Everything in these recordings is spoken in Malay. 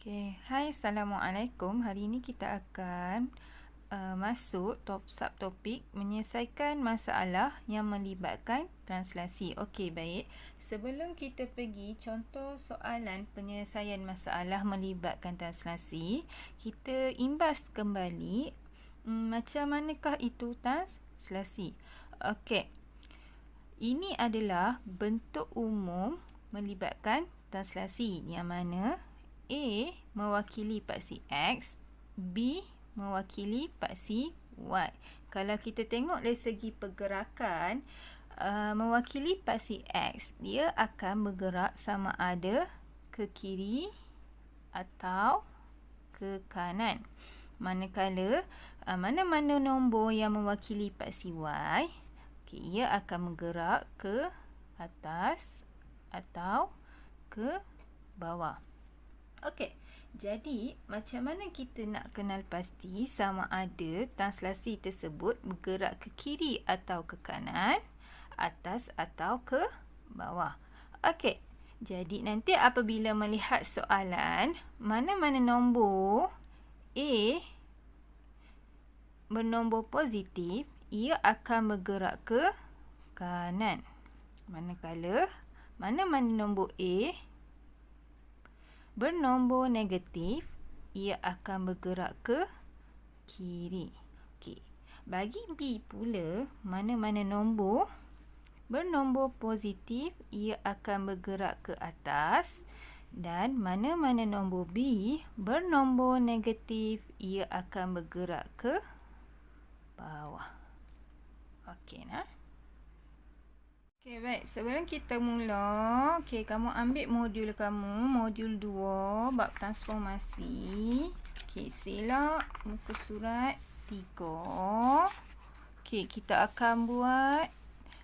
Okay. Hai, Assalamualaikum. Hari ini kita akan masuk subtopik menyelesaikan masalah yang melibatkan translasi. Okey, baik. Sebelum kita pergi contoh soalan penyelesaian masalah melibatkan translasi, kita imbas kembali macam manakah itu translasi. Okey. Ini adalah bentuk umum melibatkan translasi yang mana A mewakili paksi X, B mewakili paksi Y. Kalau kita tengok dari segi pergerakan, mewakili paksi X, dia akan bergerak sama ada ke kiri atau ke kanan. Manakala mana-mana nombor yang mewakili paksi Y, ia akan bergerak ke atas atau ke bawah. Okey, jadi macam mana kita nak kenal pasti sama ada translasi tersebut bergerak ke kiri atau ke kanan, atas atau ke bawah. Okey, jadi nanti apabila melihat soalan, mana-mana nombor A bernombor positif, ia akan bergerak ke kanan. Manakala mana-mana nombor A bernombor negatif, ia akan bergerak ke kiri. Okey. Bagi B pula, mana-mana nombor bernombor positif, ia akan bergerak ke atas, dan mana-mana nombor B bernombor negatif, ia akan bergerak ke bawah. Okey, nah. Okey, baik. Sebelum kita mula, kamu ambil modul kamu, modul 2, bab transformasi. Okey, sila muka surat 3. Okey, kita akan buat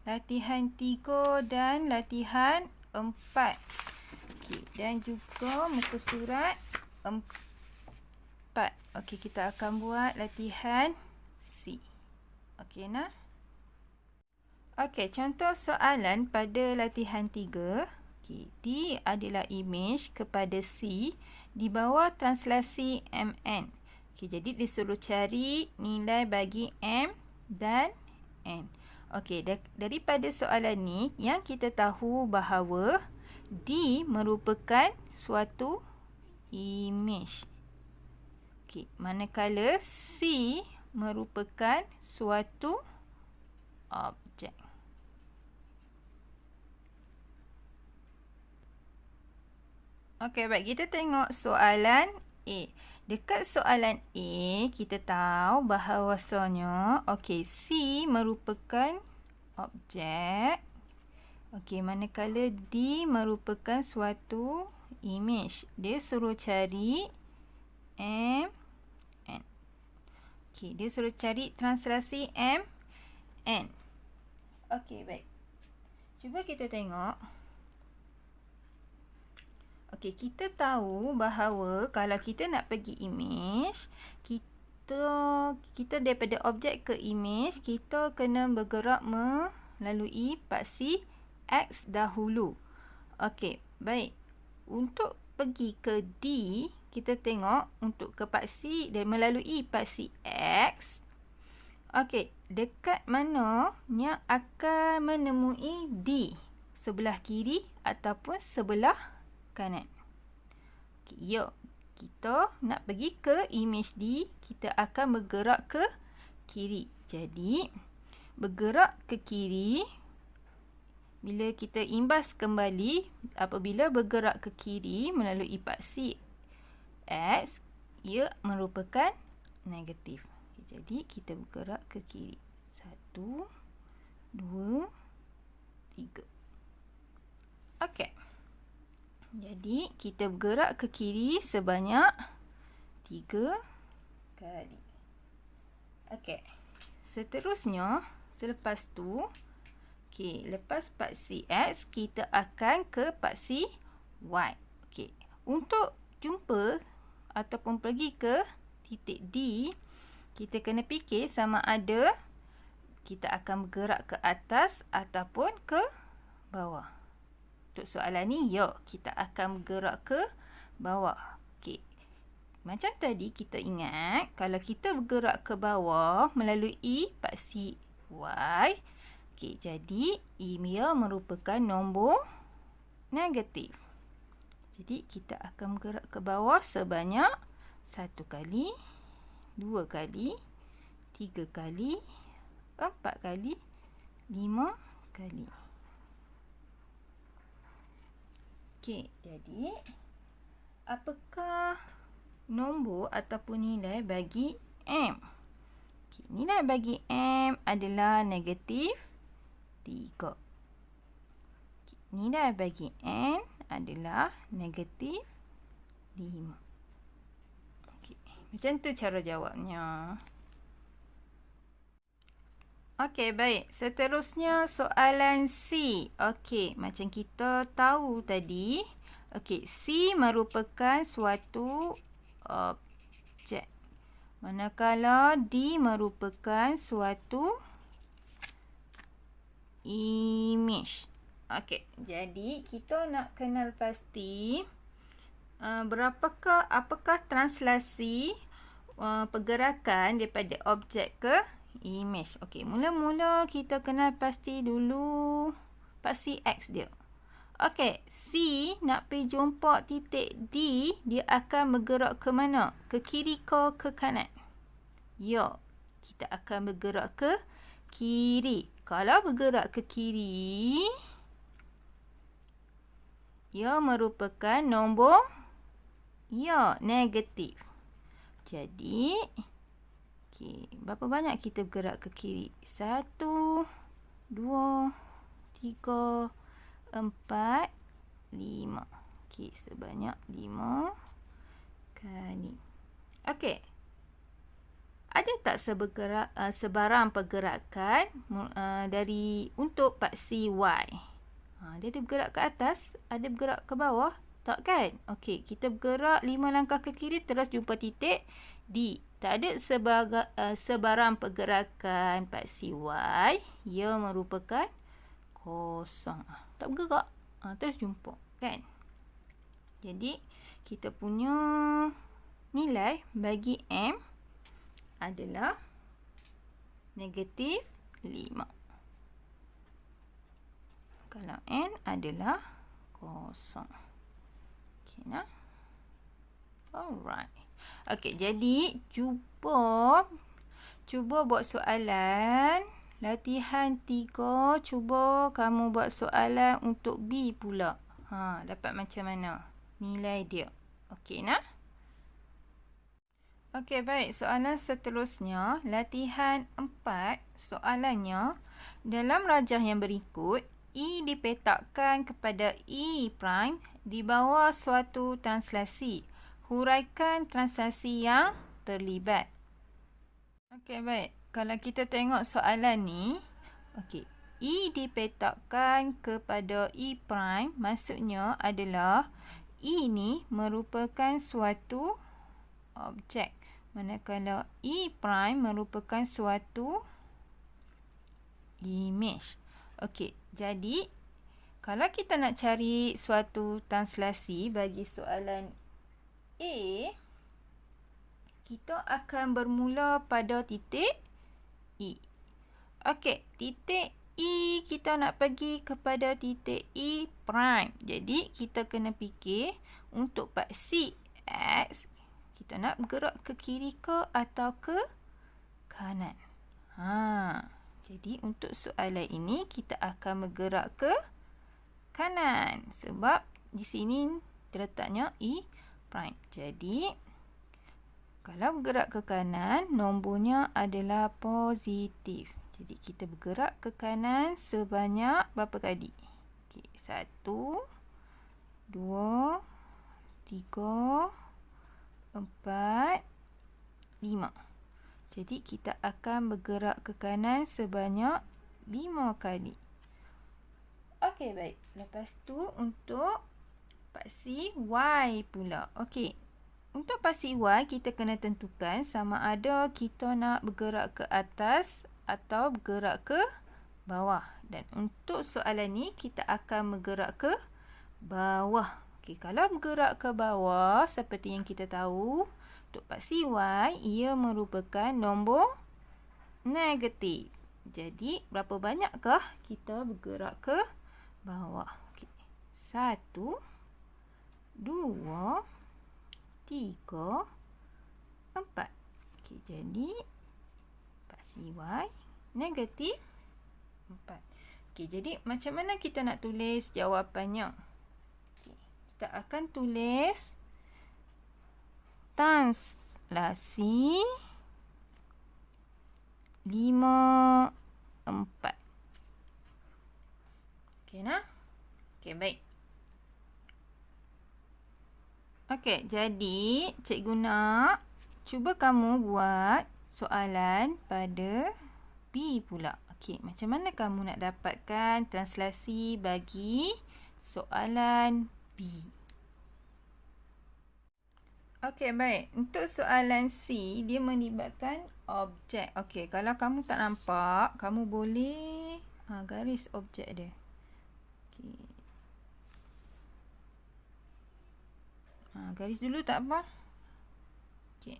latihan 3 dan latihan 4. Okey, dan juga muka surat 4. Okey, kita akan buat latihan C. Okey, nah. Okey, contoh soalan pada latihan 3. Okey, D adalah imej kepada C di bawah translasi MN. Okey, jadi disuruh cari nilai bagi M dan N. Okey, daripada soalan ni yang kita tahu bahawa D merupakan suatu imej. Okey, manakala C merupakan suatu objek. Okey, baik. Kita tengok soalan A. Dekat soalan A, kita tahu bahawasanya, okey, C merupakan objek. Okey, manakala D merupakan suatu imej. Dia suruh cari M, N. Okey, dia suruh cari translasi M, N. Okey, baik. Cuba kita tengok. Okey, kita tahu bahawa kalau kita nak pergi imej, kita daripada objek ke imej, kita kena bergerak melalui paksi X dahulu. Okey, baik. Untuk pergi ke D, kita tengok untuk ke paksi dan melalui paksi X. Okey, dekat mana yang akan menemui D? Sebelah kiri ataupun sebelah kanan? Okey, yuk. Kita nak pergi ke imej D, kita akan bergerak ke kiri. Jadi, bergerak ke kiri, bila kita imbas kembali, apabila bergerak ke kiri melalui paksi X, ia merupakan negatif. Jadi, kita bergerak ke kiri. 1, 2, 3. Okey. Jadi, kita bergerak ke kiri sebanyak 3 kali. Okey. Seterusnya, selepas tu, okey, lepas paksi X, kita akan ke paksi Y. Okey. Untuk jumpa ataupun pergi ke titik D, kita kena fikir sama ada kita akan bergerak ke atas ataupun ke bawah. Untuk soalan ni, yuk, kita akan bergerak ke bawah. Okey. Macam tadi kita ingat, kalau kita bergerak ke bawah melalui paksi Y, okey, jadi ia merupakan nombor negatif. Jadi kita akan bergerak ke bawah sebanyak 1 kali, 2 kali, 3 kali, 4 kali, 5 kali. Okey, jadi apakah nombor ataupun nilai bagi M? Okay, nilai bagi M adalah negatif 3. Okay, nilai bagi N adalah negatif 5. Okay, macam tu cara jawabnya. Okey, baik. Seterusnya soalan C. Okey, macam kita tahu tadi, okey, C merupakan suatu objek. Manakala D merupakan suatu image. Okey, jadi kita nak kenal pasti apakah translasi pergerakan daripada objek ke image. Okey, mula-mula kita kenal pasti dulu paksi X dia. Okey, C nak pergi jumpa titik D, dia akan bergerak ke mana? Ke kiri ke kanan? Ya, kita akan bergerak ke kiri. Kalau bergerak ke kiri, ia merupakan nombor negatif. Jadi, okey, berapa banyak kita bergerak ke kiri? 1, 2, 3, 4, 5. Okey, sebanyak 5 kali. Okey. Ada tak sebarang pergerakan untuk paksi Y? Dia ada bergerak ke atas, ada bergerak ke bawah, tak kan? Okey, kita bergerak 5 langkah ke kiri terus jumpa titik D. Tak ada sebarang pergerakan paksi Y. Ia merupakan kosong. Tak bergerak. Terus jumpa, kan? Jadi, kita punya nilai bagi M adalah negatif 5. Kalau N adalah kosong. Okey, nah. Alright. Okey, jadi cuba buat soalan. Latihan 3, cuba kamu buat soalan untuk B pula. Dapat macam mana nilai dia. Okey, nah. Okey, baik. Soalan seterusnya, latihan 4. Soalannya, dalam rajah yang berikut, E dipetakkan kepada E' di bawah suatu translasi. Huraikan translasi yang terlibat. Okey, baik. Kalau kita tengok soalan ni, okey, E dipetakkan kepada E', maksudnya adalah E ni merupakan suatu objek. Manakala E' merupakan suatu image. Okey, jadi kalau kita nak cari suatu translasi bagi soalan A, kita akan bermula pada titik E. Okey, titik E kita nak pergi kepada titik E'. Jadi, kita kena fikir untuk paksi X, kita nak bergerak ke kiri ke atau ke kanan. Jadi, untuk soalan ini, kita akan bergerak ke kanan. Sebab di sini terletaknya E'. Jadi, kalau bergerak ke kanan, nombornya adalah positif. Jadi, kita bergerak ke kanan sebanyak berapa kali? Okey, 1, 2, 3, 4, 5. Jadi, kita akan bergerak ke kanan sebanyak 5 kali. Okey, baik. Lepas tu, untuk paksi Y pula. Okey. Untuk paksi Y, kita kena tentukan sama ada kita nak bergerak ke atas atau bergerak ke bawah. Dan untuk soalan ni, kita akan bergerak ke bawah. Okey, kalau bergerak ke bawah seperti yang kita tahu, untuk paksi Y, ia merupakan nombor negatif. Jadi, berapa banyakkah kita bergerak ke bawah? Okey. 1, 2, 3, 4. Okey, jadi paksi Y negatif 4. Okey, jadi macam mana kita nak tulis jawapannya? Okay, kita akan tulis translasi 5, 4. Okey nah? Okey, baik. Okey, jadi cikgu nak cuba kamu buat soalan pada B pula. Okey, macam mana kamu nak dapatkan translasi bagi soalan B? Okey, baik. Untuk soalan C, dia melibatkan objek. Okey, kalau kamu tak nampak, kamu boleh garis objek dia. Okey. Garis dulu tak apa. Okey.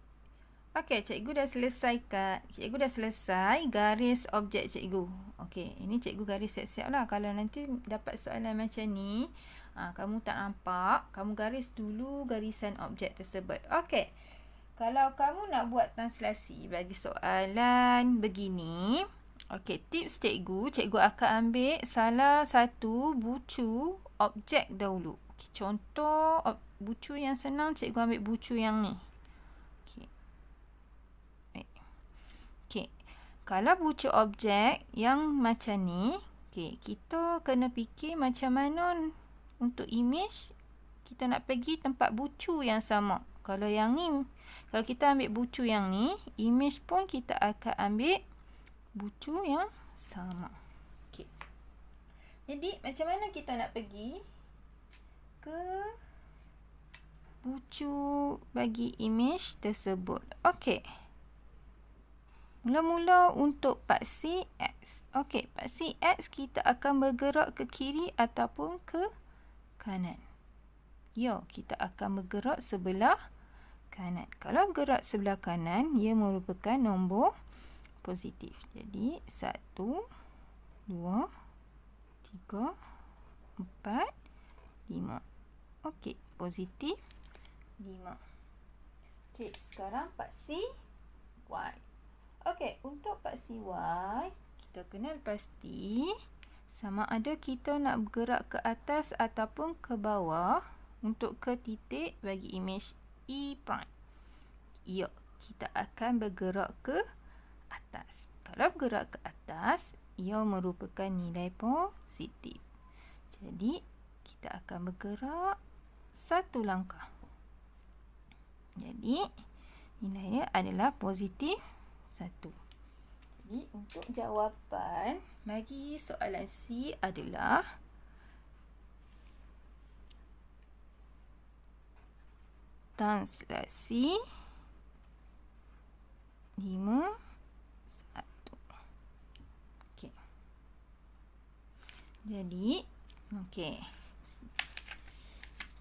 Okey, cikgu dah selesaikan. Cikgu dah selesai garis objek cikgu. Okey, ini cikgu garis siap-siap lah. Kalau nanti dapat soalan macam ni, kamu tak nampak, kamu garis dulu garisan objek tersebut. Okey. Kalau kamu nak buat translasi bagi soalan begini, okey, tips cikgu akan ambil salah satu bucu objek dahulu. Okay, contoh bucu yang senang, cikgu ambil bucu yang ni. Okey. Okey. Kalau bucu objek yang macam ni, okey, kita kena fikir macam mana untuk image kita nak pergi tempat bucu yang sama. Kalau yang ni, kalau kita ambil bucu yang ni, image pun kita akan ambil bucu yang sama. Okey. Jadi macam mana kita nak pergi ke bucu bagi image tersebut? Okey. Mula-mula untuk paksi X. Okey, paksi X kita akan bergerak ke kiri ataupun ke kanan. Ya, kita akan bergerak sebelah kanan. Kalau bergerak sebelah kanan, ia merupakan nombor positif. Jadi 1, 2, 3, 4, 5. Okey, positif 5. Okey, sekarang paksi Y. Okey, untuk paksi Y, kita kenal pasti sama ada kita nak bergerak ke atas ataupun ke bawah untuk ke titik bagi image E prime. Ya, kita akan bergerak ke atas. Kalau bergerak ke atas, ia merupakan nilai positif. Jadi, kita akan bergerak satu langkah. Jadi, nilainya adalah positif 1. Jadi, untuk jawapan bagi soalan C adalah translasi 5, 1. Okey. Jadi, okey.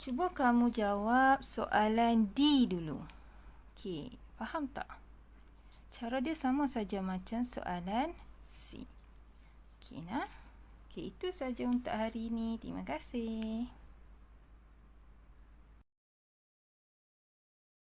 Cuba kamu jawab soalan D dulu. Okey, faham tak? Cara dia sama saja macam soalan C. Okey nah. Okey, itu saja untuk hari ini. Terima kasih.